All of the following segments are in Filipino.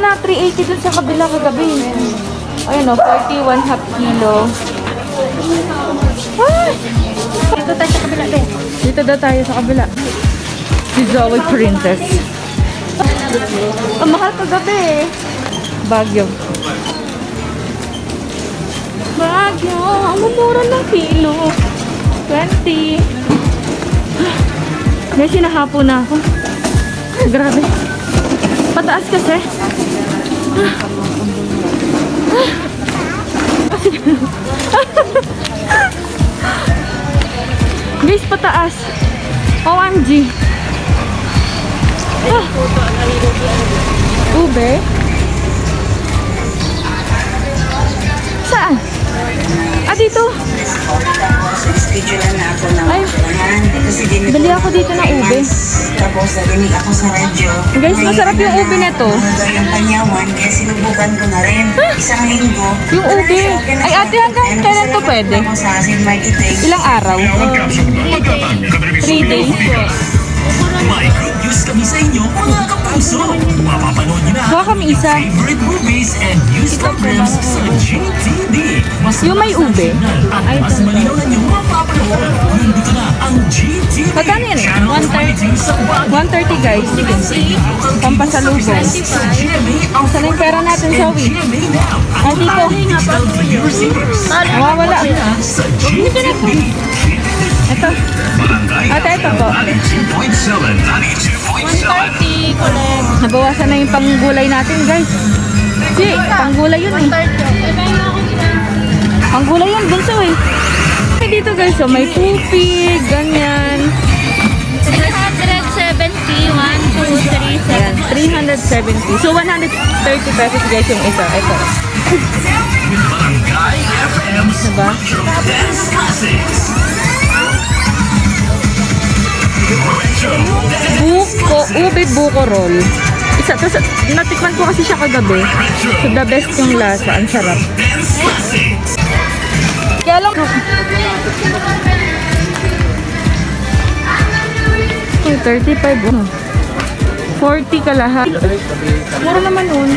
na, 380 dun sa kabila kagabi. Ayun o, 41 half kilo. Ay! Dito tayo sa kabila, be. Dito daw tayo sa kabila. Si Zoe Princess. Ang mahal kagabi eh. Baguio. Baguio. Ang mumura ng kilo. 20. May sinahapo na ako. Grabe. Pataas kasi. Guys, pataas. OMG. Ube? Saan? Dito. Schedule na ako ng ay, bili ako dito ng ube. Tapos narinig ako sa radyo. Guys, masarap yung ube nito. Yung panyawan, kaya sinubukan ko na rin. Isang linggo. Yung ube. Ay, ate, hanggang kailan to pwede? Ilang araw? 3 days. May good news kami sa inyo, mga kapuso. Mapapanood nyo na Baka kami isa. favorite movies and news programs sa GTV. Mas Yung may ube. at mas malinaw na nyo mapapanood. Nandito na ang GTV. Magkano yan? Channel 22 sa Baguio. 130 guys. Pampasalubong. Saan yung pera natin, Zoe? Dito. Wala. Sa GTV. Ito. Ate, ito po. 130, collect. Nabawasan na yung panggulay natin, guys. Si, panggulay yun eh. Panggulay yun, bunso eh. Dito guys, so may tupig, ganyan. 370, 1, 2, 3, Ayan, 370. So, 130 pesos guys yung isa. Ito. Barangay FM's Diba? Dance Classics. Buko, ube buko roll. Isa, tapos natikman ko kasi siya kagabi. So, the best yung lasa. Ang sarap. Kaya lang, ay, 35 oh. 40 ka lahat. Mura naman nun.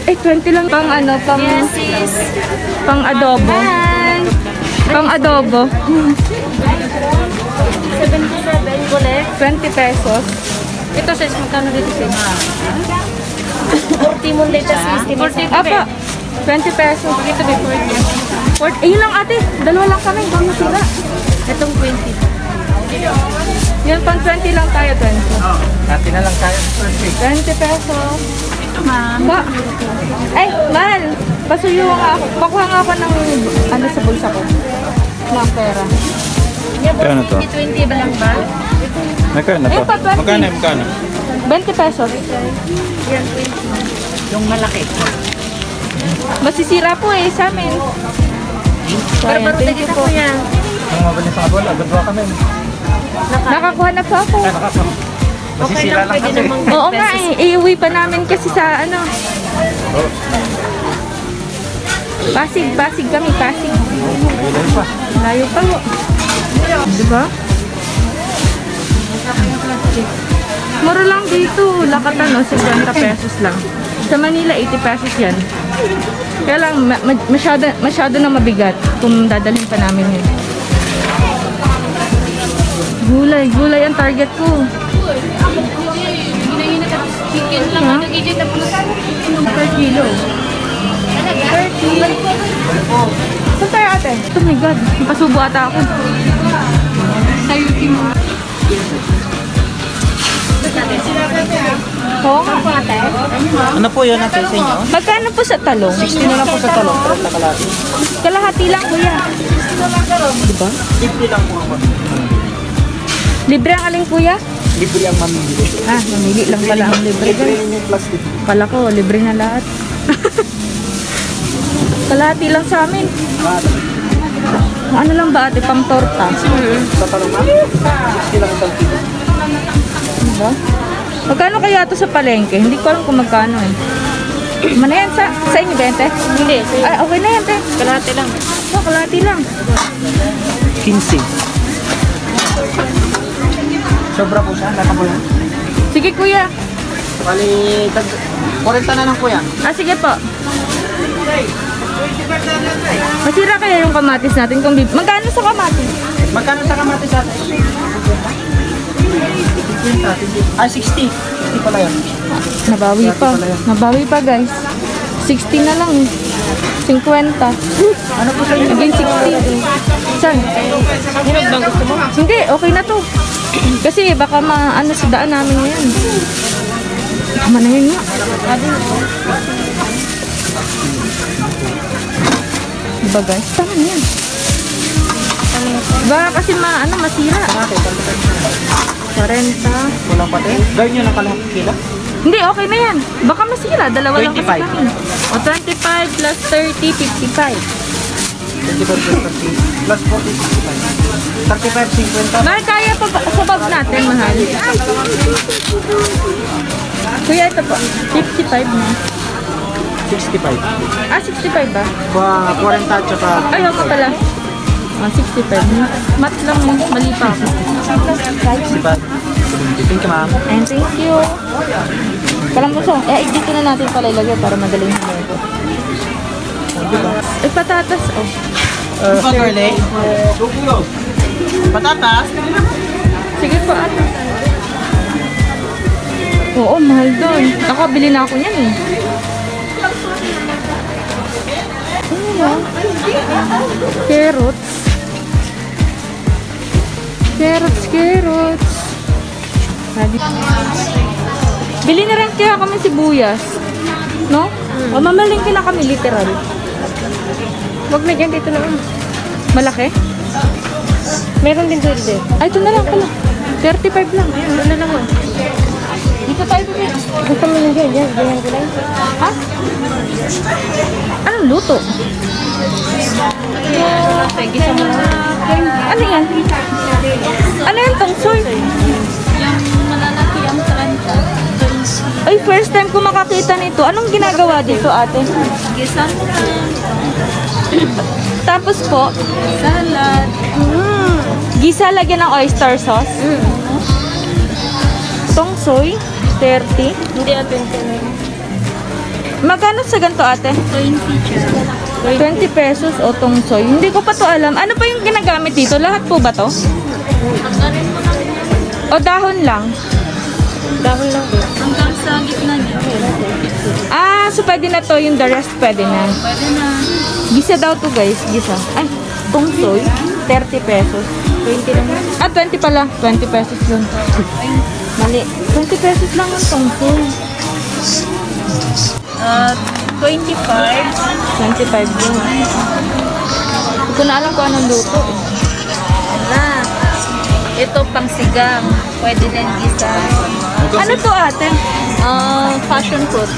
Ay, 20 lang pang ano, pang, Yes, sis. pang adobo. Pang adobo. 77, collect. 20 pesos. Ito, sis, magkano dito, sis? 40 mo dito, sis. 40 Apa, 20 pesos. Ito, be 40. Ayun lang ate, dalawa lang kami. Bang masira. Itong 20. Yun, pang 20 lang tayo, 20. Dati na lang tayo sa 20 pesos. Ito, ma'am. Ba? Ay, mahal. Pasuyo nga ako. Pakuha nga ako ng ano sa bulsa ko. Ng pera. Kano to? 20 ba lang ba? Magkano to? Eh, pa 20. Magkano? Magkano? 20 pesos. Yan, 20. Yung malaki. Masisira po eh sa amin. So, Pero ayan, baru thank tadi you ako po. yan. Ang mabalik sa kabol, agad ba kami? Nakakuha na po ako. Ay, nakapag. Okay Masisira lang, lang pwede kasi. namang Oo nga eh. Iuwi pa namin kasi sa ano. Pasig kami, Pasig. Ayun pa. Layo pa po. Diba? Mura lang dito. Lakatan no, 50 pesos lang. Sa Manila, 80 pesos yan. Kaya lang, masyado na mabigat kung dadalhin pa namin yun. Gulay ang target ko. chicken lang. Ha? Nag-ijit na po. Per kilo. 30. Saan tayo ate? Oh my God, napasubo ata ako. Sayuti mo. Oo nga po ate. Ano po yun natin sa inyo? Magkano po sa talong? 60 na lang po sa talong. 30 kalahati. Kalahati lang kuya. Diba? 50 lang po ako. Libre ang aling kuya? Libre ang mamili. Ah, mamili lang pala ang libre. Libre rin yung plastic. Kala ko, libre na lahat. Kalahati lang sa amin. Ano lang ba ate? Pang torta? Sa talong na? 60 lang ang kilo. Diba? Magkano kaya ito sa palengke? Hindi ko alam kung magkano eh. Mana yan sa inyo, Bente? Hindi. Ay, okay na yan, te. Kalahati lang. Oh, kalahati lang. 15. Sobra po siya, nakabulan. Sige kuya. Bali, 40 na lang kuya. Ah, sige po. Masira kaya yung kamatis natin kung magkano sa kamatis? Magkano sa kamatis natin? 60. 60 pala yun. Nabawi pa. Nabawi pa guys. 60 na lang. 50. Ano po sa inyo? Naging 60. Saan? Hinag bang gusto mo? Hindi, okay na to. Kasi baka maano sa daan namin ngayon. Tama na yun nga. Diba guys? Tama na yan. Baka kasi masira. 40. Walang pati. Gawin nyo ng kalahati kilo. Hindi, okay na yan. Baka masira. Dalawa lang kasi 25. kami. O 25 plus 30, 55. 25 plus 40, 65. 35, 50. Mahal, kaya pa sa bag natin, mahal. Kuya, ito po. 55 na. 65. Ah, 65 ba? 40 at saka Ay, ako pala. Ah, 65. Mat lang mo. Mali pa ako. 65. Thank you, ma'am. And thank you. Parang gusto. Dito na natin pala ilagay para madaling humego. Eh, patatas. Oh. Garlic. Patatas. Sige po, ate. Oo, mahal doon. Ako, bili na ako niyan eh. Ano yan? Carrots. Carrots. Bili na rin kaya kami sibuyas. No? O mamalingki na kami, literal. Huwag na dyan, dito naman. Malaki? Meron din doon din. Ay, ito na lang pala. 35 lang. Ito na lang. Dito tayo po. Gusto mo lang dyan. Ganyan ko lang. Ha? Anong luto? Gisa mo na. Ano yan? Ano yan tong soy? Yung malalaki ang taranta. Ay, first time ko makakita nito. Anong ginagawa dito, ate? Gisa mo na. Tapos po, Salad. gisa lagyan ng oyster sauce. Tong soy, 30. Hindi atin ko na. Magkano sa ganito, ate? 20 siya. 20 pesos o tong soy. Hindi ko pa to alam. Ano pa yung ginagamit dito? Lahat po ba to? Pagkarin mo na. O dahon lang? Dahon lang. Hanggang sa gitna niya. Ah, so pwede na to. Yung the rest pwede na. Pwede na. Gisa daw to guys. Gisa. Ay, tong soy, 30 pesos. 20 naman. Ah, 20 pala. 20 pesos yun. Mali. 20 pesos lang yung tong soy. 25. 25 yun. Hindi ko na alam kung anong luto eh. Na. Ito pang sigang. Pwede din gisa. Ano to ate? Passion fruit.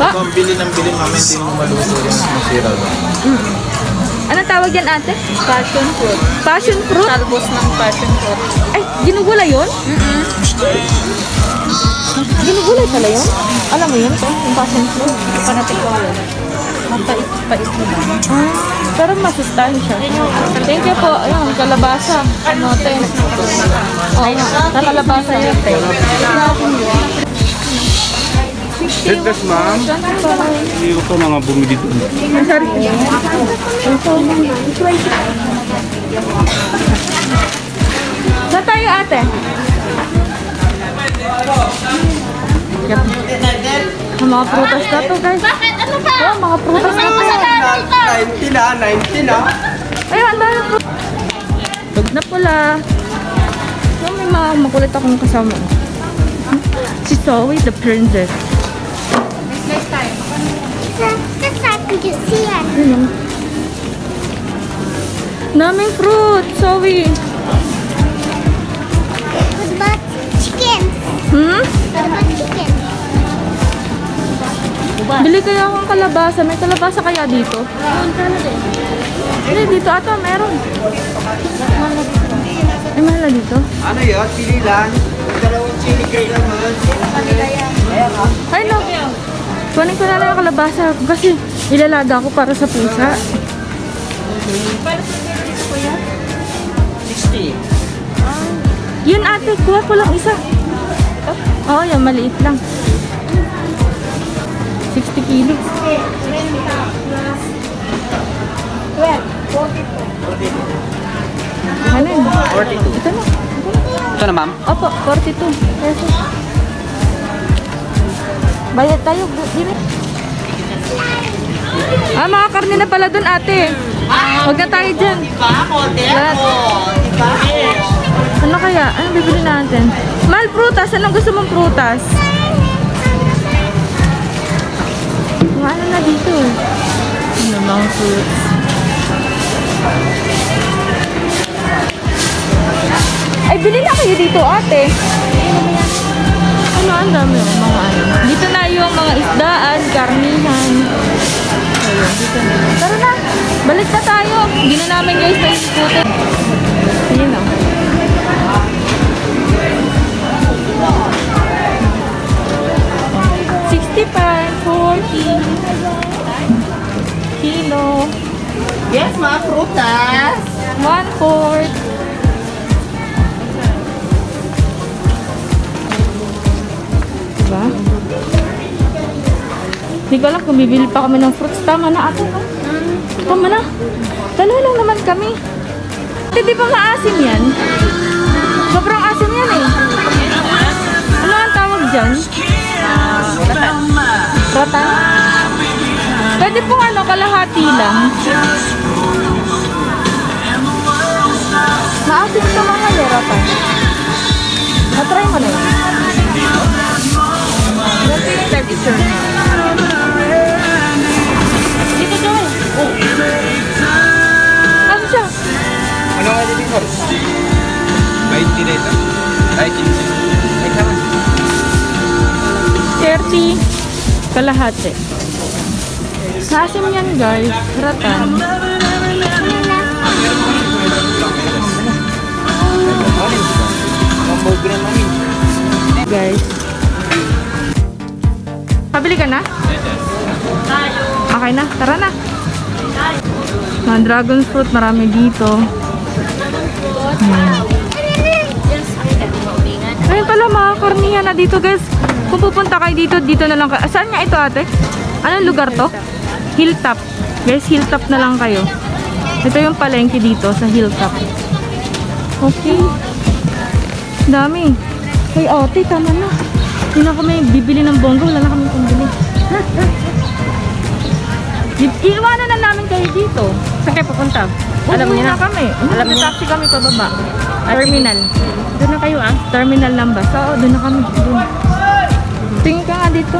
Ba? Kung bili ng bili, mami, hindi mo maluto yan. Masira ba? Anong tawag yan ate? Passion fruit. Passion fruit? Talbos ng passion fruit. Ay, ginugula yun? Ginugulay pala yun? Alam mo yun? Ito, yung passion fruit. Panatik ko yun. Mapait-pait mo lang. Ah, pero masustansya. Thank you po. Ayun, kalabasa. Kamote. Oo nga, kalabasa yun. Headless, ma'am. Hindi ko mga bumili doon. Sorry. Saan tayo ate? Yep. Mga prutas na to guys. Bakit? Ano pa? Oh, mga prutas na to. 90 na. Ay, ang dami prutas. Pag na pula. So, may mga makulit akong kasama. Si Zoe, the princess. Ayun. Naming fruit, Zoe. What about chicken? Hmm? What about chicken? Bili kaya akong kalabasa. May kalabasa kaya dito? Hindi, dito ata meron. Ay, mahal na dito. Ano yun? Pili lang. Dalawang chili kayo naman. Ay, no. Kunin ko na lang yung kalabasa kasi ilalaga ko para sa pusa. 60. Yun ate, kuha ko lang isa. Oo, yan, maliit lang. 60 kilos. Ano yun? 42. Ito na. Ito na, ma'am. Opo, 42 pesos. Bayad tayo. Dili. Mga karne na pala dun, ate. Huwag na tayo dyan. Lahat. Ano kaya? Anong bibili natin? Mahal, prutas. Anong gusto mong prutas? Ano na dito? Ano mga fruits? Ay, bili na kayo dito, ate. Ano, ang dami yung mga ano. Dito na yung mga isdaan, karnihan. Ayun, dito na. Tara na, balik na tayo. Hindi na namin guys na ikutin. Ayun o. Kilo. Yes, mga prutas. 1/4. Diba? Hindi ko alam kung bibili pa kami ng fruits. Tama na ate, no? Tama na. Dalawa lang naman kami. Hindi ba maasim yan? Sobrang asim yan eh. Ano ang tawag dyan? Ratan? Pwede pong ano, kalahati lang. Maasim ito mga ratan. Na-try mo na yun. Ito yung texture. Dito dyan. Ano siya? Ano nga dito? 20 dito. 30 kalahati. Sasim yan guys. Ratan. Guys. Pabili ka na? Okay na. Tara na. Mga dragon fruit. Marami dito. Ayun pala mga kornihan na dito guys. Kung pupunta kayo dito, dito na lang kayo. Saan nga ito ate? Anong lugar to? Hilltop. Guys, Hilltop na lang kayo. Ito yung palengke dito sa Hilltop. Okay. Dami. Ay ate, tama na. Hindi na kami bibili ng bongga. Wala na kami pambili. Iiwanan na namin kayo dito. Saan kayo pupunta? Alam niyo na kami. Alam niyo taxi kami pababa. Terminal. Doon na kayo Terminal ng bus. Oo, doon na kami. Doon. Tingin ka nga dito.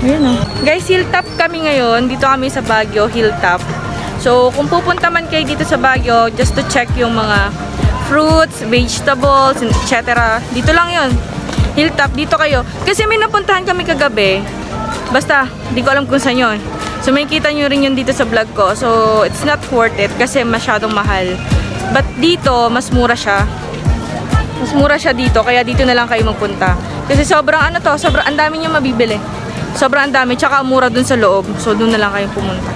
Ayun o. Guys, Hilltop kami ngayon. Dito kami sa Baguio, Hilltop. So, kung pupunta man kayo dito sa Baguio, just to check yung mga fruits, vegetables, etc. Dito lang yun. Hilltop, dito kayo. Kasi may napuntahan kami kagabi. Basta, di ko alam kung saan yun. So, may kita nyo rin yun dito sa vlog ko. So, it's not worth it kasi masyadong mahal. But dito, mas mura siya. Mas mura siya dito, kaya dito na lang kayo magpunta. Kasi sobrang ano to, sobrang ang dami nyo mabibili. Sobrang ang dami, tsaka mura dun sa loob. So, dun na lang kayo pumunta.